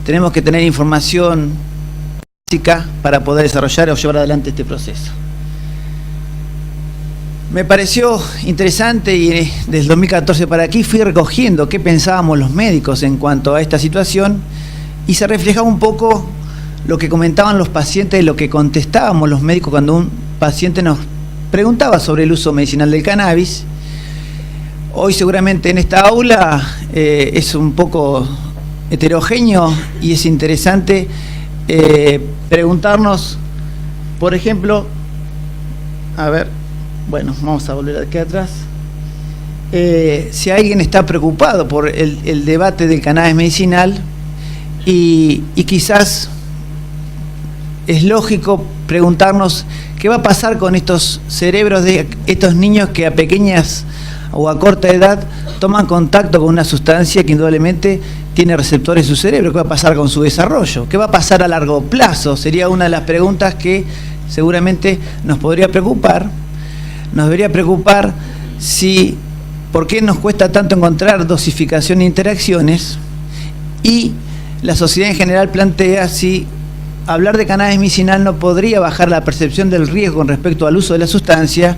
tenemos que tener información básica para poder desarrollar o llevar adelante este proceso. Me pareció interesante y desde el 2014 para aquí fui recogiendo qué pensábamos los médicos en cuanto a esta situación y se reflejaba un poco lo que comentaban los pacientes, lo que contestábamos los médicos cuando un paciente nos preguntaba sobre el uso medicinal del cannabis. Hoy seguramente en esta aula es un poco heterogéneo y es interesante preguntarnos, por ejemplo, a ver, bueno, vamos a volver aquí atrás, si alguien está preocupado por el debate del cannabis medicinal y quizás es lógico preguntarnos qué va a pasar con estos cerebros de estos niños que a pequeñas o a corta edad toman contacto con una sustancia que indudablemente tiene receptores en su cerebro. ¿Qué va a pasar con su desarrollo? ¿Qué va a pasar a largo plazo? Sería una de las preguntas que seguramente nos podría preocupar. Nos debería preocupar si, por qué nos cuesta tanto encontrar dosificación e interacciones, y la sociedad en general plantea si hablar de cannabis medicinal no podría bajar la percepción del riesgo con respecto al uso de la sustancia,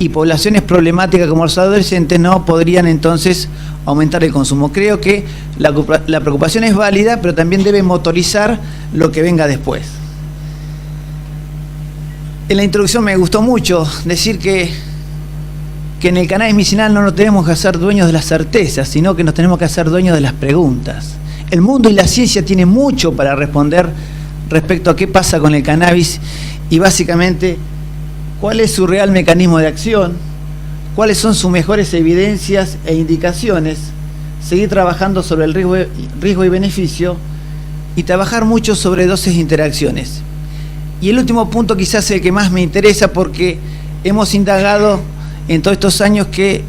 y poblaciones problemáticas como los adolescentes no podrían entonces aumentar el consumo. Creo que la preocupación es válida, pero también debe motorizar lo que venga después. En la introducción me gustó mucho decir que en el cannabis medicinal no nos tenemos que hacer dueños de las certezas, sino que nos tenemos que hacer dueños de las preguntas. El mundo y la ciencia tienen mucho para responder respecto a qué pasa con el cannabis y básicamente cuál es su real mecanismo de acción, cuáles son sus mejores evidencias e indicaciones, seguir trabajando sobre el riesgo y beneficio y trabajar mucho sobre dosis e interacciones. Y el último punto quizás es el que más me interesa, porque hemos indagado en todos estos años que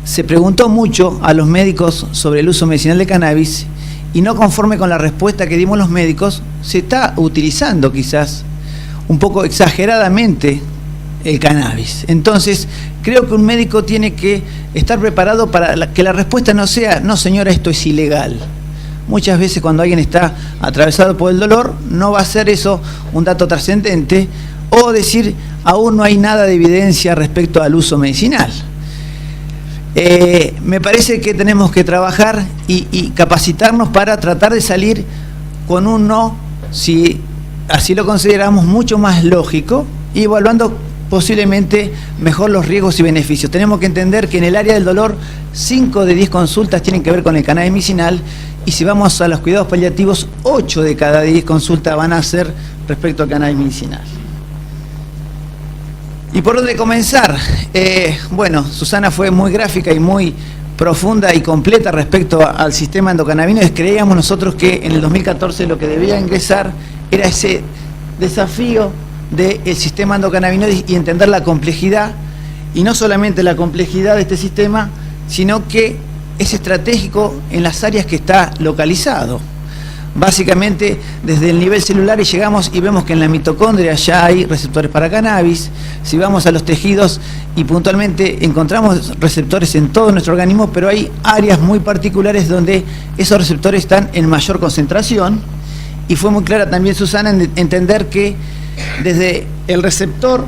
se preguntó mucho a los médicos sobre el uso medicinal de cannabis y no conforme con la respuesta que dimos los médicos, se está utilizando quizás un poco exageradamente el cannabis. Entonces, creo que un médico tiene que estar preparado para que la respuesta no sea, no señora, esto es ilegal. Muchas veces cuando alguien está atravesado por el dolor, no va a ser eso un dato trascendente, o decir, aún no hay nada de evidencia respecto al uso medicinal. Me parece que tenemos que trabajar y capacitarnos para tratar de salir con un no, si así lo consideramos, mucho más lógico, y evaluando posiblemente mejor los riesgos y beneficios. Tenemos que entender que en el área del dolor 5 de 10 consultas tienen que ver con el cannabis medicinal, y si vamos a los cuidados paliativos 8 de cada 10 consultas van a ser respecto al cannabis medicinal. ¿Y por dónde comenzar? Bueno, Susana fue muy gráfica y muy profunda y completa respecto al sistema endocannabinoide. Creíamos nosotros que en el 2014 lo que debía ingresar era ese desafío del sistema endocannabinoide y entender la complejidad, y no solamente la complejidad de este sistema, sino que es estratégico en las áreas que está localizado. Básicamente desde el nivel celular, y llegamos y vemos que en la mitocondria ya hay receptores para cannabis. Si vamos a los tejidos y puntualmente encontramos receptores en todo nuestro organismo, pero hay áreas muy particulares donde esos receptores están en mayor concentración, y fue muy clara también Susana en entender que desde el receptor,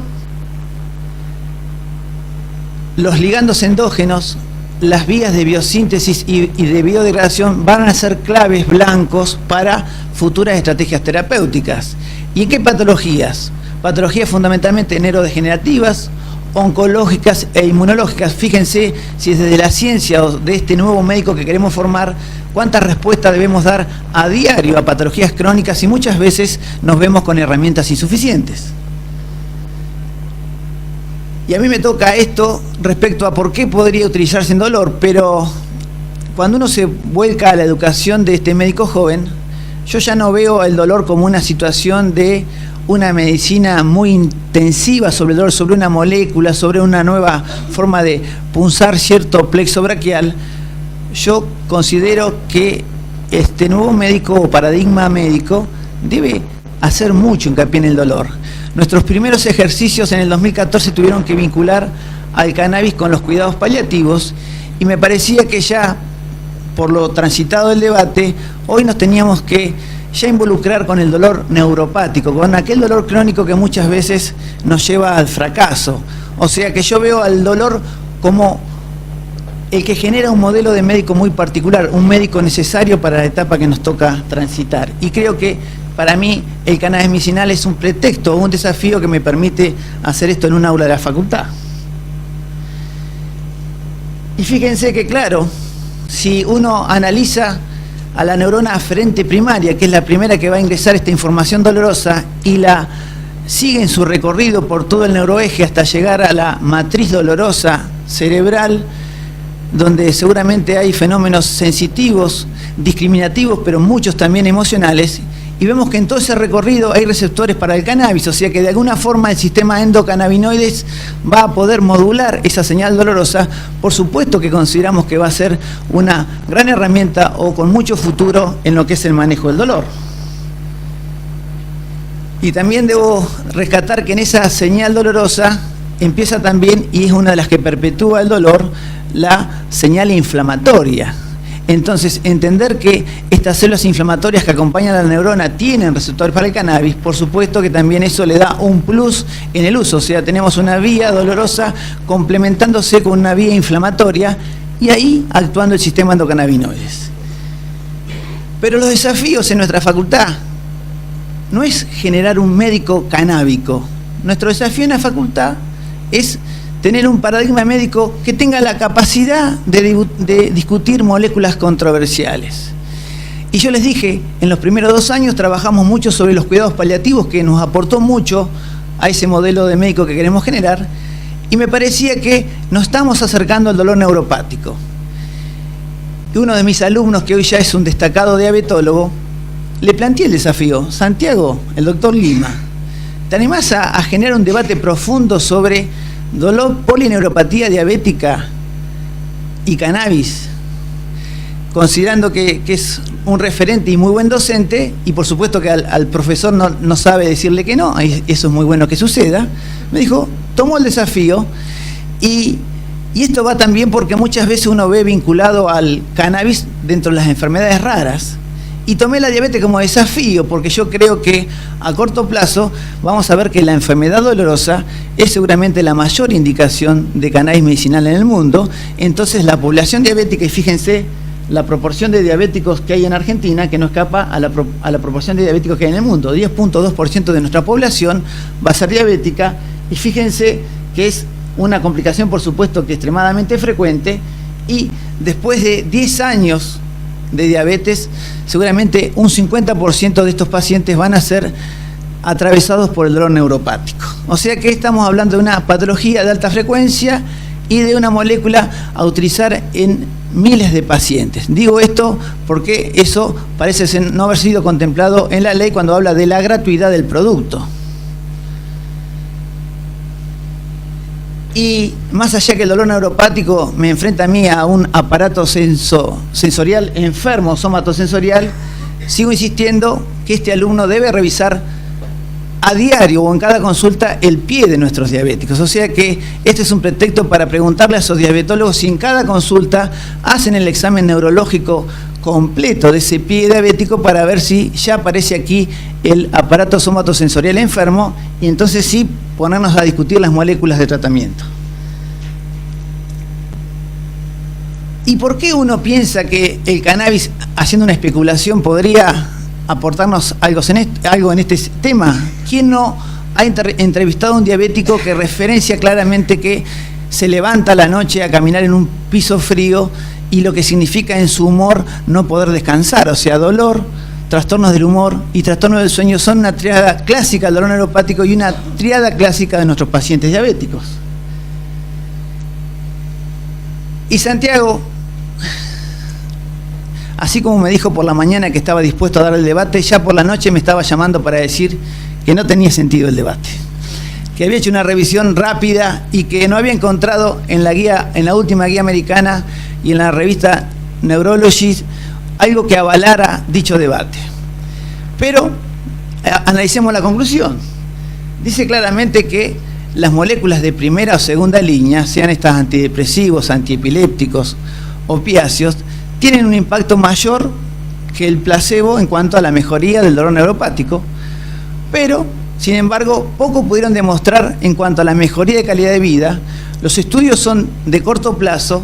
los ligandos endógenos, las vías de biosíntesis y de biodegradación van a ser claves blancos para futuras estrategias terapéuticas. ¿Y en qué patologías? Patologías fundamentalmente neurodegenerativas, oncológicas e inmunológicas. Fíjense si desde la ciencia o de este nuevo médico que queremos formar, cuántas respuestas debemos dar a diario a patologías crónicas, y muchas veces nos vemos con herramientas insuficientes. Y a mí me toca esto respecto a por qué podría utilizarse en dolor, pero cuando uno se vuelca a la educación de este médico joven, yo ya no veo el dolor como una situación de una medicina muy intensiva sobre el dolor, sobre una molécula, sobre una nueva forma de punzar cierto plexo braquial. Yo considero que este nuevo médico o paradigma médico debe hacer mucho hincapié en el dolor. Nuestros primeros ejercicios en el 2014 tuvieron que vincular al cannabis con los cuidados paliativos, y me parecía que ya, por lo transitado del debate, hoy nos teníamos que ya involucrar con el dolor neuropático, con aquel dolor crónico que muchas veces nos lleva al fracaso. O sea que yo veo al dolor como el que genera un modelo de médico muy particular, un médico necesario para la etapa que nos toca transitar. Y creo que para mí el cannabis medicinal es un pretexto, un desafío que me permite hacer esto en un aula de la facultad. Y fíjense que claro, si uno analiza a la neurona aferente primaria, que es la primera que va a ingresar esta información dolorosa, y la sigue en su recorrido por todo el neuroeje hasta llegar a la matriz dolorosa cerebral, donde seguramente hay fenómenos sensitivos, discriminativos, pero muchos también emocionales, y vemos que en todo ese recorrido hay receptores para el cannabis, o sea que de alguna forma el sistema endocannabinoides va a poder modular esa señal dolorosa. Por supuesto que consideramos que va a ser una gran herramienta o con mucho futuro en lo que es el manejo del dolor. Y también debo rescatar que en esa señal dolorosa empieza también, y es una de las que perpetúa el dolor, la señal inflamatoria. Entonces, entender que estas células inflamatorias que acompañan a la neurona tienen receptores para el cannabis, por supuesto que también eso le da un plus en el uso. O sea, tenemos una vía dolorosa complementándose con una vía inflamatoria y ahí actuando el sistema endocannabinoides. Pero los desafíos en nuestra facultad no es generar un médico canábico. Nuestro desafío en la facultad es tener un paradigma médico que tenga la capacidad de discutir moléculas controversiales. Y yo les dije, en los primeros 2 años trabajamos mucho sobre los cuidados paliativos, que nos aportó mucho a ese modelo de médico que queremos generar, y me parecía que nos estamos acercando al dolor neuropático. Y uno de mis alumnos, que hoy ya es un destacado diabetólogo, le planteé el desafío: Santiago, el doctor Lima, ¿te animás a generar un debate profundo sobre dolor, polineuropatía diabética y cannabis? Considerando que es un referente y muy buen docente, y por supuesto que al profesor no sabe decirle que no, eso es muy bueno que suceda, me dijo, tomó el desafío, y esto va también porque muchas veces uno ve vinculado al cannabis dentro de las enfermedades raras. Y tomé la diabetes como desafío, porque yo creo que a corto plazo vamos a ver que la enfermedad dolorosa es seguramente la mayor indicación de cannabis medicinal en el mundo. Entonces la población diabética, y fíjense la proporción de diabéticos que hay en Argentina, que no escapa a la proporción de diabéticos que hay en el mundo. 10.2% de nuestra población va a ser diabética, y fíjense que es una complicación, por supuesto, que extremadamente frecuente, y después de 10 años de diabetes, seguramente un 50% de estos pacientes van a ser atravesados por el dolor neuropático. O sea que estamos hablando de una patología de alta frecuencia y de una molécula a utilizar en miles de pacientes. Digo esto porque eso parece no haber sido contemplado en la ley cuando habla de la gratuidad del producto. Y más allá que el dolor neuropático me enfrenta a mí a un aparato sensorial enfermo, somatosensorial, sigo insistiendo que este alumno debe revisar a diario o en cada consulta el pie de nuestros diabéticos. O sea que este es un pretexto para preguntarle a esos diabetólogos si en cada consulta hacen el examen neurológico completo de ese pie diabético para ver si ya aparece aquí el aparato somatosensorial enfermo, y entonces sí ponernos a discutir las moléculas de tratamiento. ¿Y por qué uno piensa que el cannabis, haciendo una especulación, podría aportarnos algo en este tema? ¿Quién no ha entrevistado a un diabético que referencia claramente que se levanta a la noche a caminar en un piso frío y lo que significa en su humor no poder descansar? O sea, dolor, trastornos del humor y trastornos del sueño son una triada clásica del dolor neuropático y una triada clásica de nuestros pacientes diabéticos. Y Santiago, así como me dijo por la mañana que estaba dispuesto a dar el debate, ya por la noche me estaba llamando para decir que no tenía sentido el debate, que había hecho una revisión rápida y que no había encontrado en la última guía americana y en la revista Neurology algo que avalara dicho debate. Pero analicemos la conclusión. Dice claramente que las moléculas de primera o segunda línea, sean estas antidepresivos, antiepilépticos, opiáceos, tienen un impacto mayor que el placebo en cuanto a la mejoría del dolor neuropático, pero, sin embargo, poco pudieron demostrar en cuanto a la mejoría de calidad de vida. Los estudios son de corto plazo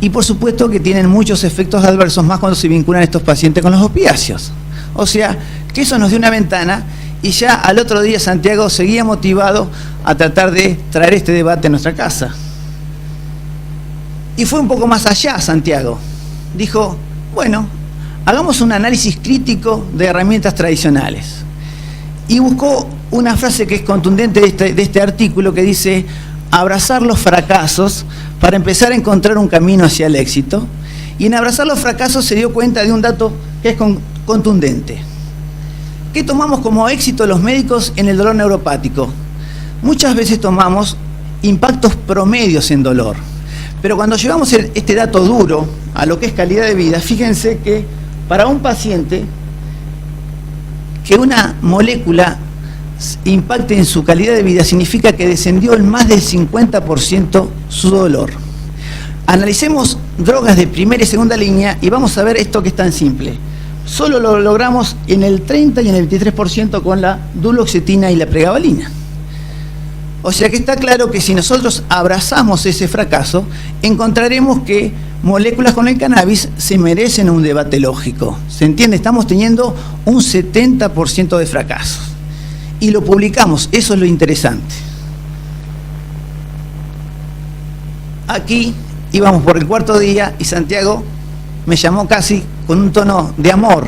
y, por supuesto, que tienen muchos efectos adversos, más cuando se vinculan estos pacientes con los opiáceos. O sea, que eso nos dio una ventana y ya al otro día Santiago seguía motivado a tratar de traer este debate a nuestra casa. Y fue un poco más allá Santiago. Dijo, bueno, hagamos un análisis crítico de herramientas tradicionales. Y buscó una frase que es contundente de este artículo que dice, abrazar los fracasos para empezar a encontrar un camino hacia el éxito. Y en abrazar los fracasos se dio cuenta de un dato que es contundente. ¿Qué tomamos como éxito los médicos en el dolor neuropático? Muchas veces tomamos impactos promedios en dolor. Pero cuando llevamos este dato duro a lo que es calidad de vida, fíjense que para un paciente que una molécula impacte en su calidad de vida significa que descendió en más del 50% su dolor. Analicemos drogas de primera y segunda línea y vamos a ver esto que es tan simple. Solo lo logramos en el 30 y en el 23% con la duloxetina y la pregabalina. O sea que está claro que si nosotros abrazamos ese fracaso, encontraremos que moléculas con el cannabis se merecen un debate lógico. ¿Se entiende? Estamos teniendo un 70% de fracasos. Y lo publicamos, eso es lo interesante. Aquí íbamos por el cuarto día y Santiago me llamó casi con un tono de amor.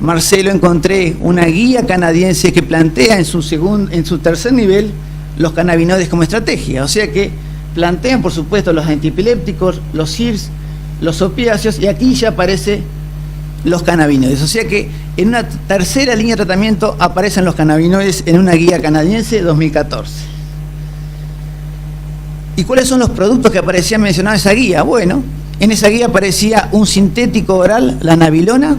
Marcelo, encontré una guía canadiense que plantea en su tercer nivel los cannabinoides como estrategia. O sea que plantean, por supuesto, los antiepilépticos, los SIRS, los opiáceos, y aquí ya aparece los cannabinoides. O sea que en una tercera línea de tratamiento aparecen los cannabinoides en una guía canadiense 2014. ¿Y cuáles son los productos que aparecían mencionados en esa guía? Bueno, en esa guía aparecía un sintético oral, la nabilona,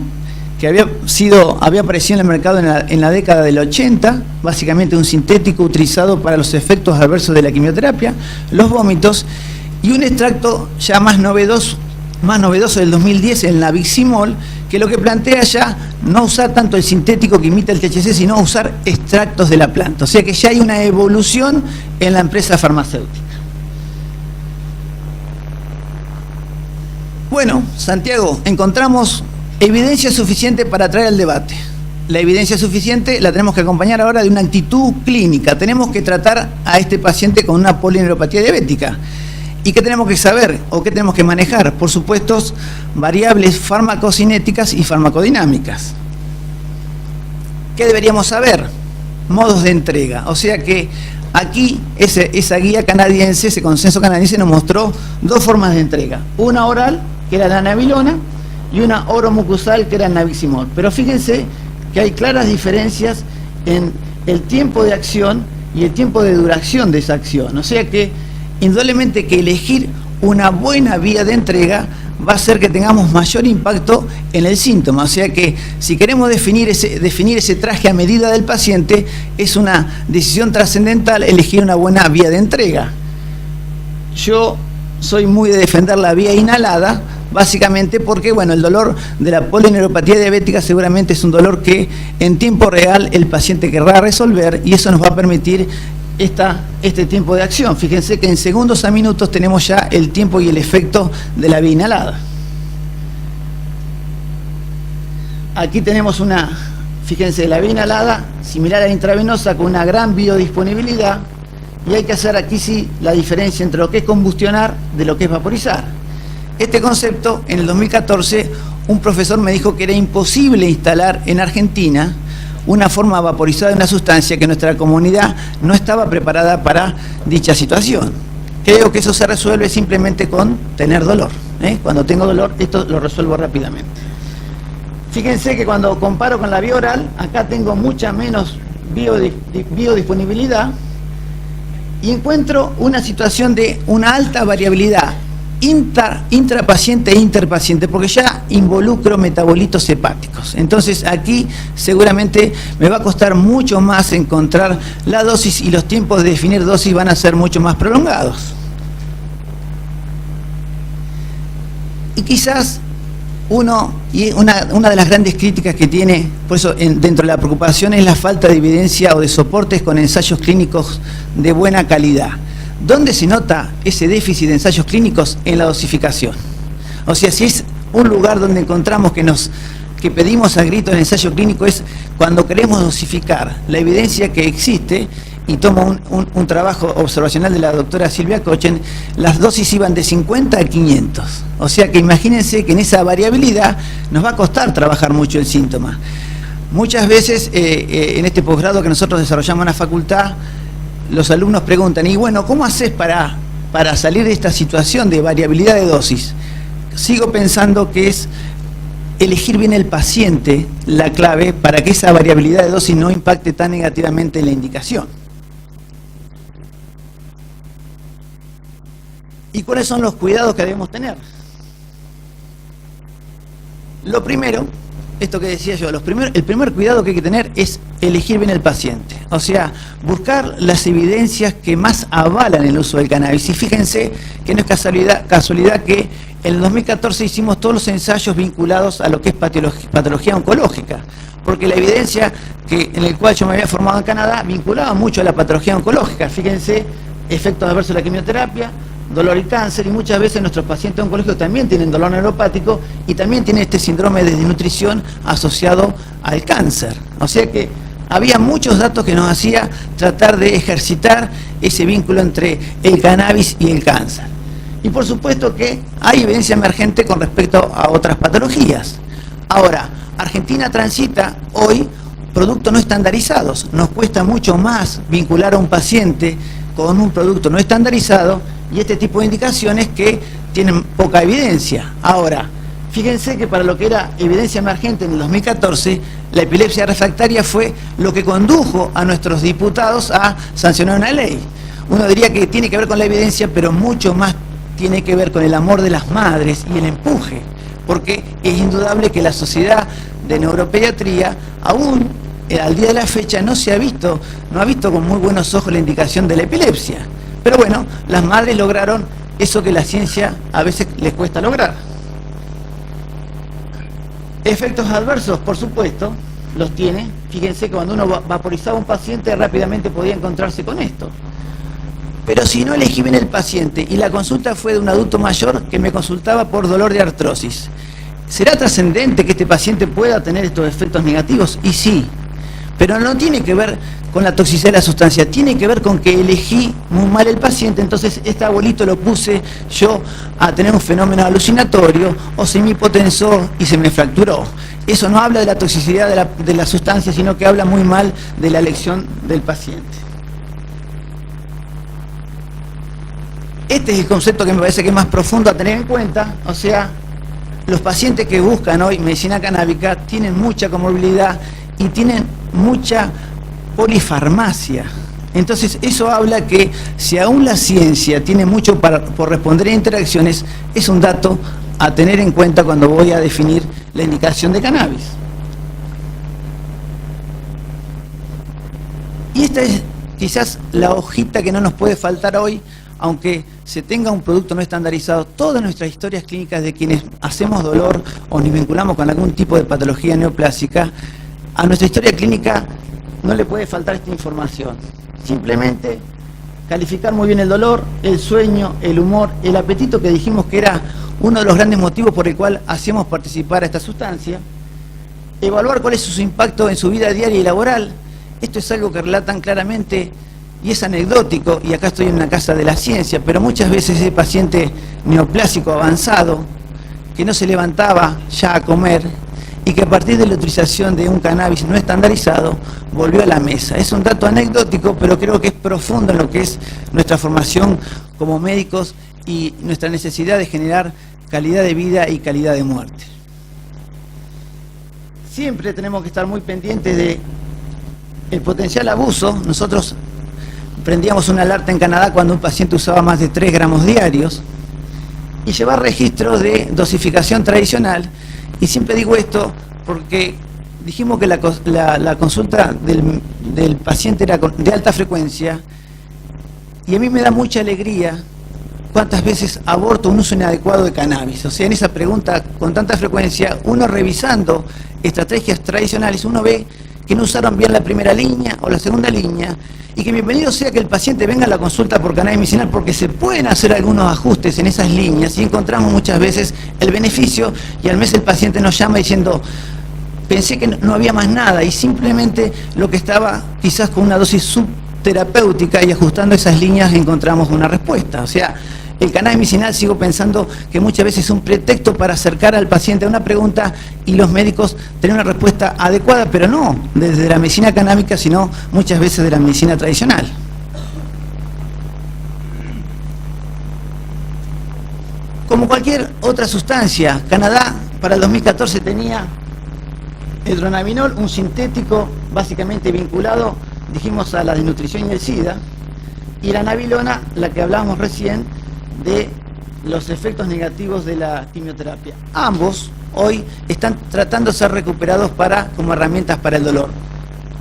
que había aparecido en el mercado en la década del 80, básicamente un sintético utilizado para los efectos adversos de la quimioterapia, los vómitos, y un extracto ya más novedoso del 2010, el nabiximol, que lo que plantea ya no usar tanto el sintético que imita el THC, sino usar extractos de la planta. O sea que ya hay una evolución en la empresa farmacéutica. Bueno, Santiago, encontramos evidencia suficiente para traer al debate. La evidencia suficiente la tenemos que acompañar ahora de una actitud clínica. Tenemos que tratar a este paciente con una polineuropatía diabética. ¿Y qué tenemos que saber o qué tenemos que manejar? Por supuesto, variables farmacocinéticas y farmacodinámicas. ¿Qué deberíamos saber? Modos de entrega. O sea que aquí esa guía canadiense, ese consenso canadiense nos mostró dos formas de entrega. Una oral, que era la nabilona, y una oromucosal, que era el nabiximol. Pero fíjense que hay claras diferencias en el tiempo de acción y el tiempo de duración de esa acción. O sea que, indudablemente que elegir una buena vía de entrega va a hacer que tengamos mayor impacto en el síntoma. O sea que, si queremos definir ese traje a medida del paciente, es una decisión trascendental elegir una buena vía de entrega. Yo soy muy de defender la vía inhalada, básicamente porque, bueno, el dolor de la polineuropatía diabética seguramente es un dolor que en tiempo real el paciente querrá resolver, y eso nos va a permitir este tiempo de acción. Fíjense que en segundos a minutos tenemos ya el tiempo y el efecto de la vía inhalada. Aquí tenemos fíjense, la vía inhalada similar a la intravenosa con una gran biodisponibilidad, y hay que hacer aquí sí la diferencia entre lo que es combustionar de lo que es vaporizar. Este concepto, en el 2014, un profesor me dijo que era imposible instalar en Argentina una forma vaporizada de una sustancia, que nuestra comunidad no estaba preparada para dicha situación. Creo que eso se resuelve simplemente con tener dolor. Cuando tengo dolor, esto lo resuelvo rápidamente. Fíjense que cuando comparo con la vía oral, acá tengo mucha menos biodisponibilidad y encuentro una situación de una alta variabilidad intrapaciente e interpaciente, porque ya involucro metabolitos hepáticos. Entonces aquí seguramente me va a costar mucho más encontrar la dosis, y los tiempos de definir dosis van a ser mucho más prolongados. Y quizás Una de las grandes críticas que tiene, por eso dentro de la preocupación, es la falta de evidencia o de soportes con ensayos clínicos de buena calidad. ¿Dónde se nota ese déficit de ensayos clínicos? En la dosificación. O sea, si es un lugar donde encontramos que pedimos a grito el ensayo clínico, es cuando queremos dosificar la evidencia que existe. Y tomo un trabajo observacional de la doctora Silvia Kochen, las dosis iban de 50 a 500. O sea que imagínense que en esa variabilidad nos va a costar trabajar mucho el síntoma. Muchas veces en este posgrado que nosotros desarrollamos en la facultad, los alumnos preguntan, y bueno, ¿cómo haces para salir de esta situación de variabilidad de dosis? Sigo pensando que es elegir bien el paciente la clave para que esa variabilidad de dosis no impacte tan negativamente en la indicación. ¿Y cuáles son los cuidados que debemos tener? Lo primero, esto que decía yo, el primer cuidado que hay que tener es elegir bien el paciente. O sea, buscar las evidencias que más avalan el uso del cannabis. Y fíjense que no es casualidad que en el 2014 hicimos todos los ensayos vinculados a lo que es patología oncológica. Porque la evidencia en el cual yo me había formado en Canadá vinculaba mucho a la patología oncológica. Fíjense, efectos adversos de la quimioterapia, dolor y cáncer, y muchas veces nuestros pacientes oncológicos también tienen dolor neuropático y también tienen este síndrome de desnutrición asociado al cáncer. O sea que había muchos datos que nos hacía tratar de ejercitar ese vínculo entre el cannabis y el cáncer. Y por supuesto que hay evidencia emergente con respecto a otras patologías. Ahora, Argentina transita hoy productos no estandarizados. Nos cuesta mucho más vincular a un paciente con un producto no estandarizado y este tipo de indicaciones que tienen poca evidencia. Ahora, fíjense que para lo que era evidencia emergente en el 2014, la epilepsia refractaria fue lo que condujo a nuestros diputados a sancionar una ley. Uno diría que tiene que ver con la evidencia, pero mucho más tiene que ver con el amor de las madres y el empuje, porque es indudable que la sociedad de neuropediatría aún al día de la fecha no ha visto con muy buenos ojos la indicación de la epilepsia. Pero bueno, las madres lograron eso que la ciencia a veces les cuesta lograr. Efectos adversos, por supuesto, los tiene. Fíjense que cuando uno vaporizaba a un paciente rápidamente podía encontrarse con esto. Pero si no elegí bien el paciente y la consulta fue de un adulto mayor que me consultaba por dolor de artrosis, ¿será trascendente que este paciente pueda tener estos efectos negativos? Y sí, pero no tiene que ver con la toxicidad de la sustancia, tiene que ver con que elegí muy mal el paciente, entonces este abuelito lo puse yo a tener un fenómeno alucinatorio o se me hipotensó y se me fracturó. Eso no habla de la toxicidad de la sustancia, sino que habla muy mal de la elección del paciente. Este es el concepto que me parece que es más profundo a tener en cuenta, o sea, los pacientes que buscan hoy medicina canábica tienen mucha comorbilidad y tienen mucha polifarmacia. Entonces eso habla que si aún la ciencia tiene mucho por responder a interacciones, es un dato a tener en cuenta cuando voy a definir la indicación de cannabis. Y esta es quizás la hojita que no nos puede faltar hoy, aunque se tenga un producto no estandarizado. Todas nuestras historias clínicas de quienes hacemos dolor o nos vinculamos con algún tipo de patología neoplásica, a nuestra historia clínica no le puede faltar esta información. Simplemente calificar muy bien el dolor, el sueño, el humor, el apetito, que dijimos que era uno de los grandes motivos por el cual hacemos participar a esta sustancia. Evaluar cuál es su impacto en su vida diaria y laboral. Esto es algo que relatan claramente y es anecdótico, y acá estoy en una casa de la ciencia, pero muchas veces ese paciente neoplásico avanzado, que no se levantaba ya a comer, y que a partir de la utilización de un cannabis no estandarizado, volvió a la mesa. Es un dato anecdótico, pero creo que es profundo en lo que es nuestra formación como médicos y nuestra necesidad de generar calidad de vida y calidad de muerte. Siempre tenemos que estar muy pendientes de el potencial abuso. Nosotros prendíamos una alerta en Canadá cuando un paciente usaba más de 3 gramos diarios y llevar registros de dosificación tradicional. Y siempre digo esto porque dijimos que la consulta del paciente era de alta frecuencia, y a mí me da mucha alegría cuántas veces aborto un uso inadecuado de cannabis. O sea, en esa pregunta con tanta frecuencia, uno revisando estrategias tradicionales, uno ve que no usaron bien la primera línea o la segunda línea, y que bienvenido sea que el paciente venga a la consulta por cannabis medicinal, porque se pueden hacer algunos ajustes en esas líneas y encontramos muchas veces el beneficio, y al mes el paciente nos llama diciendo: pensé que no había más nada, y simplemente lo que estaba quizás con una dosis subterapéutica y ajustando esas líneas encontramos una respuesta. O sea, el cannabis medicinal, sigo pensando que muchas veces es un pretexto para acercar al paciente a una pregunta y los médicos tener una respuesta adecuada, pero no desde la medicina canábica, sino muchas veces de la medicina tradicional. Como cualquier otra sustancia, Canadá para el 2014 tenía el dronabinol, un sintético básicamente vinculado, dijimos, a la desnutrición y el SIDA, y la nabilona, la que hablábamos recién, de los efectos negativos de la quimioterapia. Ambos hoy están tratando de ser recuperados como herramientas para el dolor.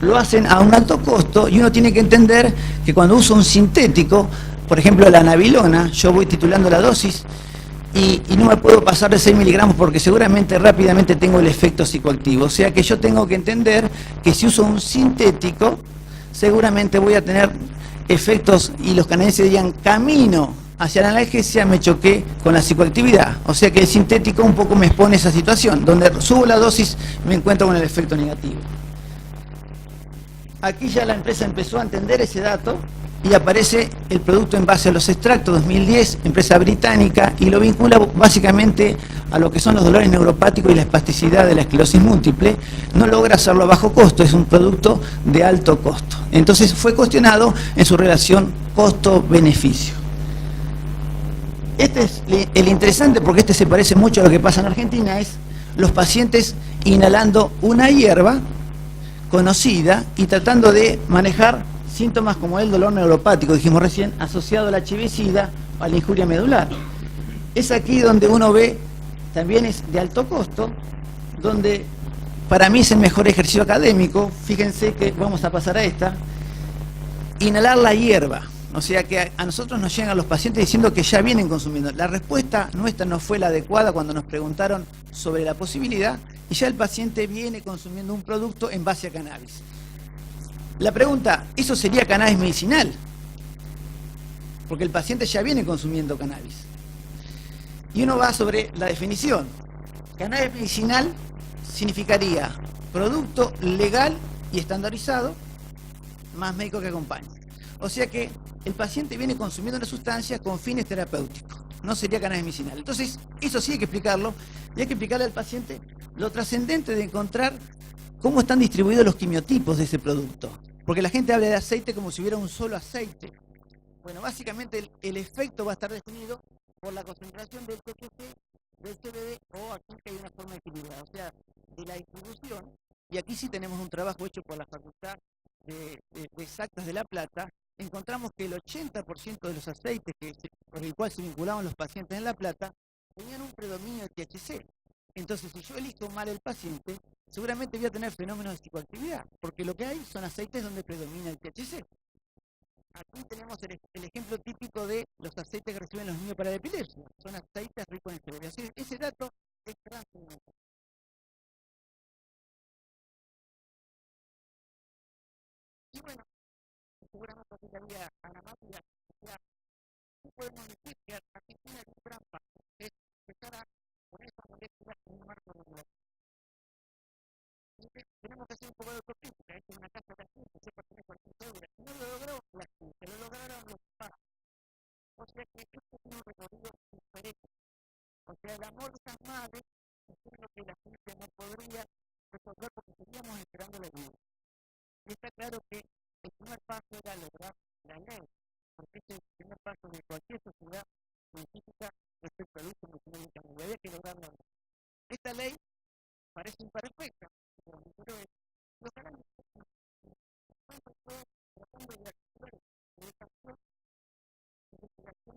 Lo hacen a un alto costo, y uno tiene que entender que cuando uso un sintético, por ejemplo la nabilona, yo voy titulando la dosis y no me puedo pasar de 6 miligramos porque seguramente rápidamente tengo el efecto psicoactivo. O sea que yo tengo que entender que si uso un sintético, seguramente voy a tener efectos, y los canadienses dirían, camino hacia la analgesia, me choqué con la psicoactividad. O sea que el sintético un poco me expone a esa situación, donde subo la dosis me encuentro con el efecto negativo. Aquí ya la empresa empezó a entender ese dato y aparece el producto en base a los extractos 2010, empresa británica, y lo vincula básicamente a lo que son los dolores neuropáticos y la espasticidad de la esclerosis múltiple. No logra hacerlo a bajo costo, es un producto de alto costo. Entonces fue cuestionado en su relación costo-beneficio. Este es el interesante, porque este se parece mucho a lo que pasa en Argentina, es los pacientes inhalando una hierba conocida y tratando de manejar síntomas como el dolor neuropático, dijimos recién, asociado al HIV-Sida o a la injuria medular. Es aquí donde uno ve, también es de alto costo, donde para mí es el mejor ejercicio académico. Fíjense que vamos a pasar a esta. Inhalar la hierba. O sea que a nosotros nos llegan los pacientes diciendo que ya vienen consumiendo. La respuesta nuestra no fue la adecuada cuando nos preguntaron sobre la posibilidad, y ya el paciente viene consumiendo un producto en base a cannabis. La pregunta, ¿eso sería cannabis medicinal? Porque el paciente ya viene consumiendo cannabis. Y uno va sobre la definición. Cannabis medicinal significaría producto legal y estandarizado, más médico que acompañe. O sea que el paciente viene consumiendo una sustancia con fines terapéuticos. No sería cannabis medicinal. Entonces, eso sí hay que explicarlo, y hay que explicarle al paciente lo trascendente de encontrar cómo están distribuidos los quimiotipos de ese producto. Porque la gente habla de aceite como si hubiera un solo aceite. Bueno, básicamente el efecto va a estar definido por la concentración del THC, del CBD, o aquí que hay una forma equilibrada, o sea, de la distribución. Y aquí sí tenemos un trabajo hecho por la Facultad de Exactas de La Plata. Encontramos que el 80% de los aceites por el cual se vinculaban los pacientes en La Plata tenían un predominio de THC. Entonces, si yo elijo mal el paciente, seguramente voy a tener fenómenos de psicoactividad, porque lo que hay son aceites donde predomina el THC. Aquí tenemos el ejemplo típico de los aceites que reciben los niños para la epilepsia. Son aceites ricos en CBD. Así, ese dato es trascendental. Y bueno, seguramente aquí la vida Ana María, ya podemos decir que Argentina es un gran paso, es empezar a poner esas moléculas en un marco regular. Tenemos que hacer un poco de autocrítica. Esta es una casa de la ciencia, se pertenece a la ciencia dura. No lo logró la ciencia, lo lograron los padres. O sea que esto es un recorrido diferente. O sea, el amor de esas madres es lo que la ciencia no podría resolver, porque seguíamos esperando la ayuda. Y está claro que el primer paso era lograr la ley, porque ese es el primer paso de cualquier sociedad científica respecto al uso medicinal de cannabis. Había que lograr la ley. Esta ley parece imperfecta, pero los canales tratando de activar educación y investigación.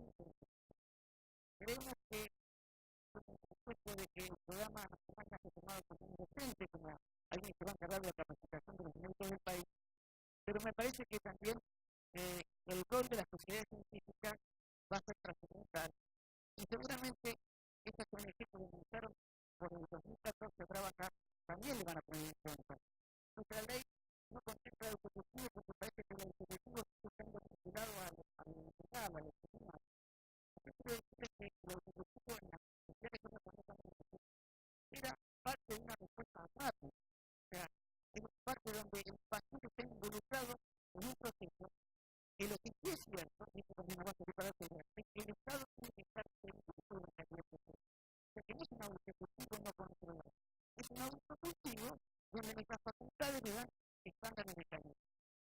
Creemos que después de que el programa nacional se ha tomado como un docente, como alguien que va a encargar de la capacitación de los médicos del país, pero me parece que también el rol de la sociedad científica va a ser trascendental cuenta. Nuestra ley no contempla el ejecutivo porque parece que el ejecutivo está siendo vinculado al legal, al legislativo. Yo quiero decirles que el ejecutivo en las sociedades que nos conocen era parte de una respuesta rápida. O sea, es parte donde el paciente está involucrado en un proceso que lo que sí es cierto, y esto también nos va a servir para entender, es que el Estado tiene que estar pendiente de la calidad de proceso. O sea, que no es un ejecutivo no controlado, es un autocultivo donde nuestras facultades le dan estándares de calidad.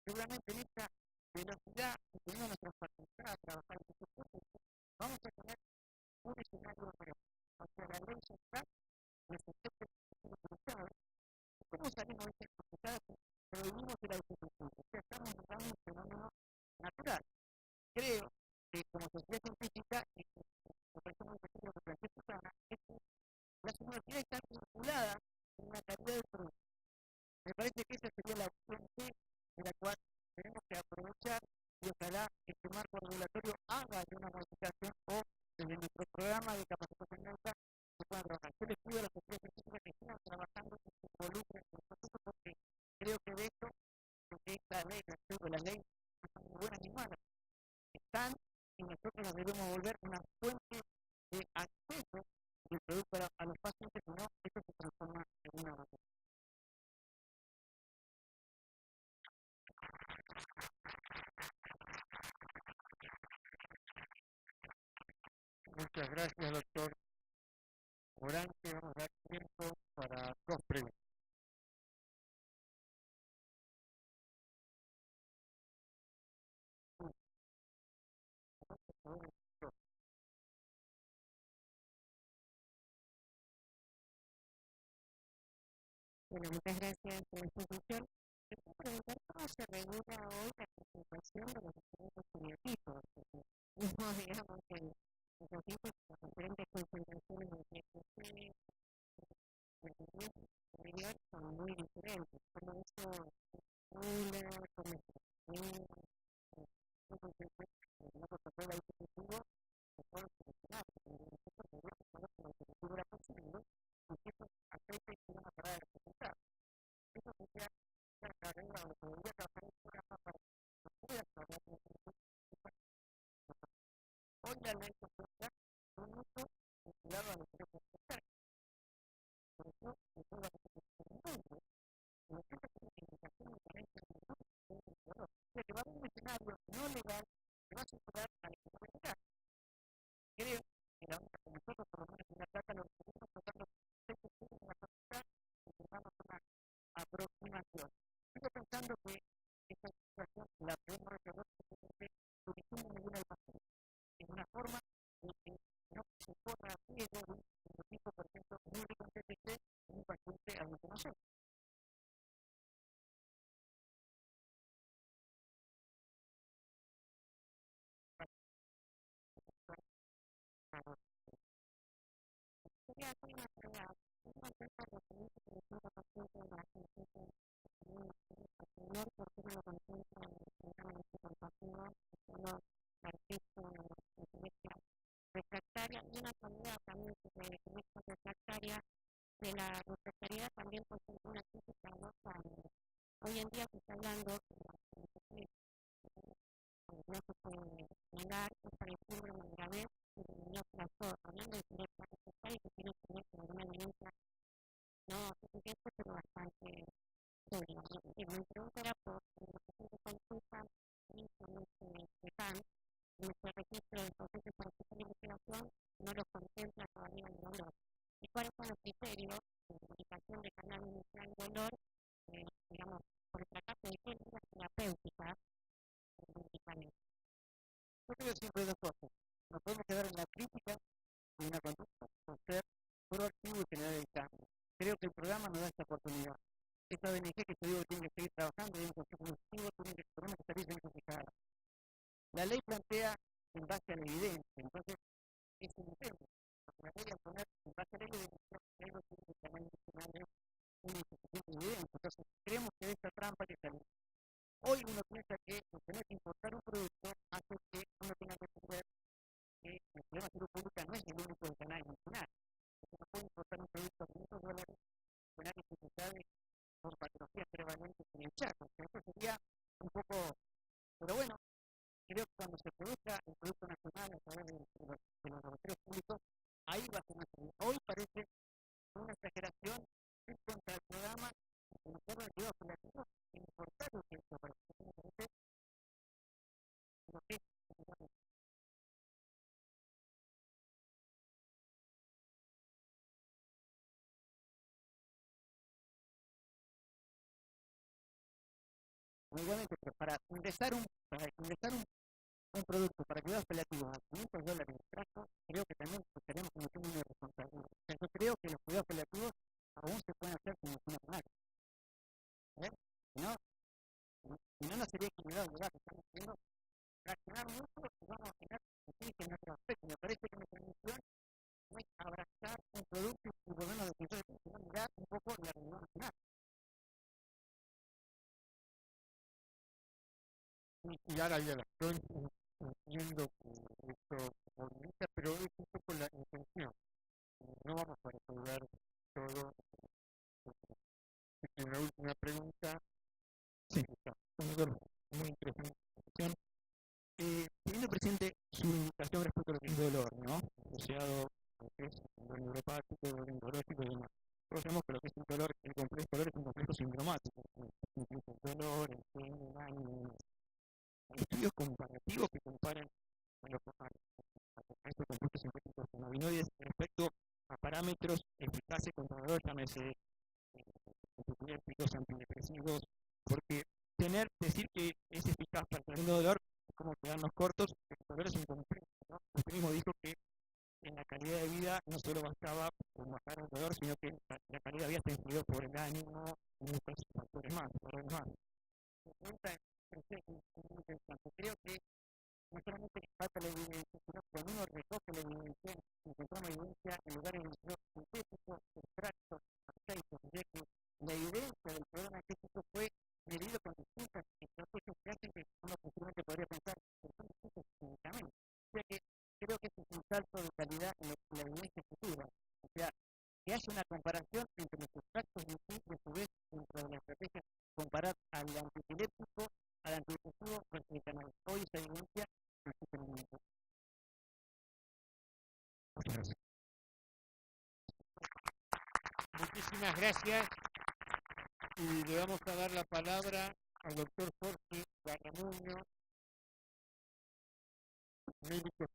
Seguramente en esta velocidad que tenemos nuestras facultades a trabajar en estos procesos, vamos a tener un escenario real. O sea, la ley ya está, los efectos son utilizados. ¿Cómo salimos de estas facultades? Prohibimos el autocultivo. O sea, estamos dando un fenómeno natural. Creo que como sociedad científica, y me parece muy pequeño lo que plantea Susana, es que las universidades están vinculadas con una calidad de producto. Me parece que esa sería la opción C de la cual tenemos que aprovechar y ojalá este marco regulatorio haga de una modificación o desde nuestro programa de capacitación médica se pueda trabajar. Yo les pido a las sociedades científicas que sigan trabajando, que se involucren en el proceso porque creo que de esto, lo que esta ley, respecto de la ley, no son ni buenas ni malas. Están y nosotros las debemos volver una fuente de acceso del producto a los pacientes, si no, esto se transforma en una batalla. Muchas gracias, doctor Morante. Vamos a dar tiempo para dos preguntas. Bueno, muchas gracias por la exposición. Quiero preguntar cómo se regula hoy la participación de los diferentes fenotipos. No digamos que los fenotipos, las diferentes concentraciones de THC, de son muy diferentes. Como eso regula, como se no controla el ejecutivo, se puede solucionar. Nosotros debemos saber que el ejecutivo era posible y que esos aceites se van a parar de ejecutar. Eso sería una carrera o podría trabajar un programa para que pueda hablar de hoy la ley contempla un uso vinculado a los derechos sociales. Por eso, se puede hacer un mundo. En la gente tiene indicación de diferencia de un o sea que va a haber un escenario no legal que va a superar a la economía legal. Creo que la única que nosotros, por lo menos en la plata, lo seguimos tratando de en la facultad y tengamos una aproximación. Sigo pensando que esta situación la podemos resolver porque dirigimos ninguna del paciente. Es una forma de que no se corra riesgo de un fenotipo, por ejemplo, muy rico en TTC en un paciente adulto mayor. Quería hacer una pregunta. ¿Cómo acerca de que se paciente de la gente menor porque no lo contempla en el programa de psicoeducativa, solo artista de selección refractaria y una salida también de selección refractaria de la refractariedad también por ser una crítica a 2 años. Hoy en día se está hablando que no se puede negar esta de síndrome de gravedad y de neoplasia, hablando de selección refractaria que tiene que ver con una evidencia no suficiente pero bastante sólida. Mi pregunta era por los pacientes consultan y con este PAN, nuestro registro de pacientes para hacer investigación no los contempla todavía el dolor. ¿Y cuáles son los criterios de indicación de canal inicial dolor, digamos, por el fracaso de qué medidas terapéuticas del medicamento? Yo creo siempre dos cosas. Nos podemos quedar en la crítica de una conducta por ser proactivo y generar el cambio. Creo que el programa nos da esta oportunidad. Esta ONG que te digo que tiene que seguir trabajando en un consejo ejecutivo, tenemos que salir identificados. La ley plantea en base a la evidencia, entonces es un intento. La ley al poner en base a la evidencia, algo tiene que tener una institución de evidencia. Entonces creemos que de esta trampa que salimos. Hoy uno piensa que el tener que importar un producto hace que uno tenga que entender que el problema de salud pública no es el único de canal nacional. Porque no puede importar un producto a $500 con dificultades por patologías prevalentes en el Chaco. Eso sería un poco, pero bueno, creo que cuando se produzca el Producto Nacional a través de los laboratorios públicos, ahí va a ser una salida. Hoy parece una exageración ir contra el programa de los cuidados paliativos e importar lo que esto parece que lo que es igualmente, pero para ingresar un producto para cuidados paliativos a $500 el frasco, creo que también estaríamos cometiendo una irresponsabilidad. O sea, yo creo que los cuidados paliativos aún se pueden hacer con medicina primaria. ¿Ves? Si no, no sería equilibrado el debate. Estamos queriendo fraccionar mucho y vamos a tener que en otro aspecto. Me parece que nuestra misión no es abrazar un producto y volvernos defensores, sino mirar un poco la realidad nacional. Y ahora ya la estoy entiendo que esto moviliza, pero es un poco la intención. No vamos a resolver todo. Una última pregunta. Sí, senador, muy interesante discusión. Teniendo presente su indicación respecto a lo que es dolor, ¿no? Asociado a lo que es dolor neuropático, dolor neurológico y demás. Todos sabemos que lo que es el complejo dolor es un complejo sindromático. Incluso el dolor, el sueño, el ánimo y demás. Hay estudios comparativos que comparan a estos compuestos sintéticos cannabinoides respecto a parámetros eficaces contra el dolor, llámese antiepilépticos, antidepresivos, porque decir que es eficaz para el dolor es como quedarnos cortos, el dolor es un complejo, ¿no? Usted mismo dijo que en la calidad de vida no solo bastaba con bajar el dolor, sino que la calidad de vida está influida por el ánimo y muchos factores más, La pregunta es muy interesante. Creo que no solamente falta la evidencia, sino que cuando uno recoge la evidencia, encontramos evidencia en lugares sintéticos, extractos, aceites, ya que la evidencia del programa científico fue medido con distintas estrategias que hacen que uno posiblemente podría pensar que son distintos químicamente. O sea que creo que este es un salto de calidad en la evidencia futura. O sea, que haya una comparación entre los extractos de sí y a su vez dentro de la estrategia comparar al antiepiléptico, al antidepresivo versus el cannabis. Hoy esa evidencia no existe en el mundo. Muchas gracias. Muchísimas gracias. Y le vamos a dar la palabra al doctor Jorge Garramuño, médico